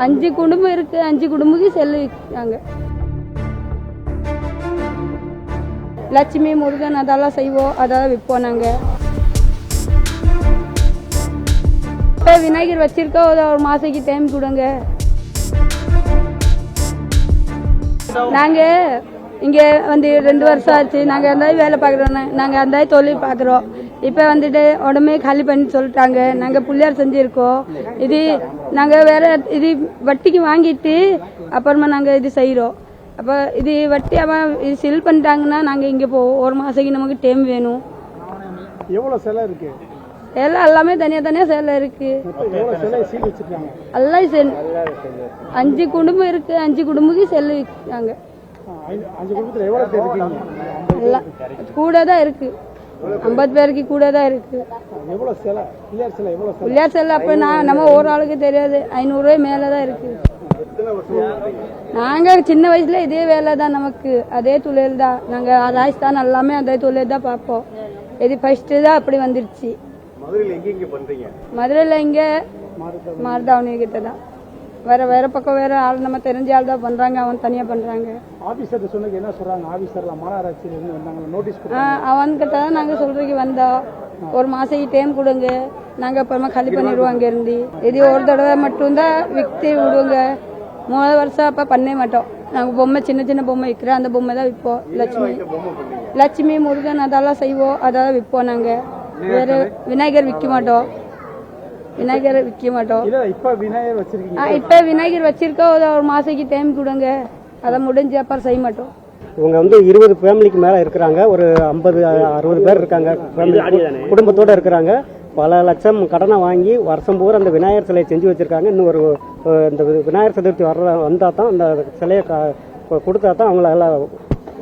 5 குடும்பம் இருக்கு. 5 குடும்பத்துக்கு செல்லு விற்காங்க. லட்சுமி, முருகன் அதெல்லாம் செய்வோம், அதெல்லாம் விற்போம் நாங்க. இப்போ விநாயகர் வச்சிருக்கோம், ஒரு மாசத்துக்கு டைம் கொடுங்க. நாங்க இங்க வந்து 2 வருஷம் ஆச்சு. நாங்க அந்த வேலை பார்க்குறோம், நாங்க அந்த தொழில் பார்க்குறோம். இப்போ வந்துட்டு உடனே காலி பண்ணி சொல்லிட்டாங்க. நாங்க பிள்ளையார் செஞ்சிருக்கோம். இது நாங்க வேற இது வட்டிக்கு வாங்கிட்டு அப்புறமா நாங்க இது செய்யறோம். அப்ப இது வட்டி அவன் இது செல் பண்ணிட்டாங்கன்னா நாங்க இங்க போவோம். ஒரு மாசத்துக்கு நமக்கு டைம் வேணும். எவ்வளவு செலை இருக்கு? எல்லாம் எல்லாமே தனியா சேலை இருக்கு. எல்லாம் 5 குடும்பம் இருக்கு. 5 குடும்பத்துக்கு செல்லு விற்காங்க. எல்லாம் கூட தான் இருக்கு. 50 பேருக்கு கூட தான் இருக்கு. பிள்ளையார் செல்ல அப்ப நம்ம ஒரு ஆளுக்கு தெரியாது. 500 ரூபாய் மேலதான் இருக்கு. நாங்க சின்ன வயசுல இதே வேலை தான், நமக்கு அதே தொழில் தான். நாங்க ராஜஸ்தான் எல்லாமே அதே தொழில் தான் பார்ப்போம். இது ஃபர்ஸ்ட் தான் அப்படி வந்துருச்சு. மதுரையில இங்க மார்தாவணி கிட்ட தான். வேற பக்கம் வேற ஆள் நம்ம தெரிஞ்ச ஆள் தான் பண்றாங்க. அவன் தனியா பண்றாங்க. அவன்கிட்ட தான் நாங்க சொல்றதுக்கு வந்தோம். ஒரு மாசம் டைம் கொடுங்க, நாங்க அப்புறமா காலி பண்ணிடுவோம் அங்க இருந்து. இது ஒரு தடவை மட்டும்தான் விற்று விடுவோங்க. 3 வருஷம் அப்ப பண்ண மாட்டோம். நாங்க பொம்மை சின்ன பொம்மை விற்கிறோம். அந்த பொம்மை தான் விற்போம். லட்சுமி, முருகன் அதெல்லாம் செய்வோம், அதெல்லாம் விற்போம் நாங்க. வேற விநாயகர் விற்க மாட்டோம். இப்ப விநாயகர் வச்சிருக்கோம், ஒரு மாசத்துக்கு டைம் கொடுங்க. அதை முடிஞ்ச அப்புறம் செய்ய மாட்டோம். இவங்க வந்து 20 ஃபேமிலிக்கு மேல இருக்கிறாங்க. ஒரு 50-60 பேர் இருக்காங்க. குடும்பத்தோட இருக்கிறாங்க. பல லட்சம் கடனை வாங்கி வருஷம் பூரா அந்த விநாயகர் சிலையை செஞ்சு வச்சிருக்காங்க. இன்னும் இந்த விநாயகர் சதுர்த்தி வந்தா தான் அந்த சிலையை கொடுத்தா தான் அவங்களால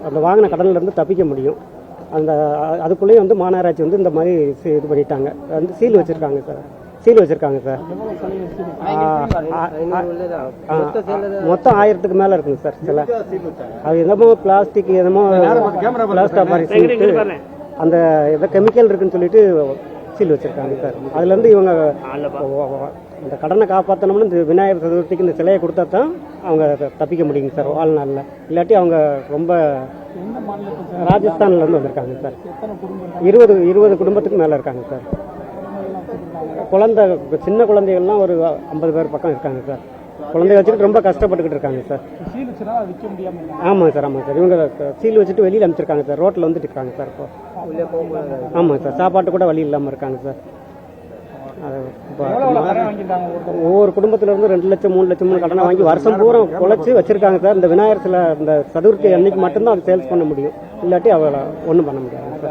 அந்த வாங்கின கடன்ல இருந்து தப்பிக்க முடியும். அதுக்குள்ளேயும் வந்து மாநகராட்சி வந்து இந்த மாதிரி இது பண்ணிட்டாங்க. வந்து சீல் வச்சிருக்காங்க சார். மொத்தம் 1000க்கு மேல இருக்குங்க சார் சிலை. அது என்னமோ பிளாஸ்டிக், என்னமோ பிளாஸ்டிக் மாதிரி அந்த ஏதோ கெமிக்கல் இருக்குன்னு சொல்லிட்டு சீல் வச்சிருக்காங்க சார். அதுல இருந்து இவங்க இந்த கடனை காப்பாற்றணும்னு இந்த விநாயகர் சதுர்த்திக்கு இந்த சிலையை கொடுத்தா தான் அவங்க தப்பிக்க முடியுங்க சார் வாழ்நாளில். இல்லாட்டி அவங்க ரொம்ப ராஜஸ்தான்ல இருந்து வந்திருக்காங்க சார். 20 குடும்பத்துக்கு மேல இருக்காங்க சார். சின்ன குழந்தைகள்லாம் ஒரு 50 பேர் பக்கம் இருக்காங்க சார். குழந்தைய வச்சுட்டு ரொம்ப கஷ்டப்பட்டுக்கிட்டு இருக்காங்க சார். ஆமாங்க சார். இவங்க சீல் வச்சுட்டு வெளியில் அனுப்பிச்சிருக்காங்க சார். ரோட்டில் வந்துட்டு இருக்காங்க சார். இப்போ ஆமாங்க சார். சாப்பாட்டு கூட வழி இல்லாமல் இருக்காங்க சார். ஒவ்வொரு குடும்பத்துல இருந்து 2 லட்சம் 3 லட்சம் கடனை வாங்கி வருஷம் பூரா குழைச்சி வச்சிருக்காங்க சார். இந்த விநாயகர் சிலை இந்த சதுர்த்தி அன்னைக்கு மட்டும்தான் அது சேல்ஸ் பண்ண முடியும். இல்லாட்டி அவளை ஒன்றும் பண்ண முடியாது சார்.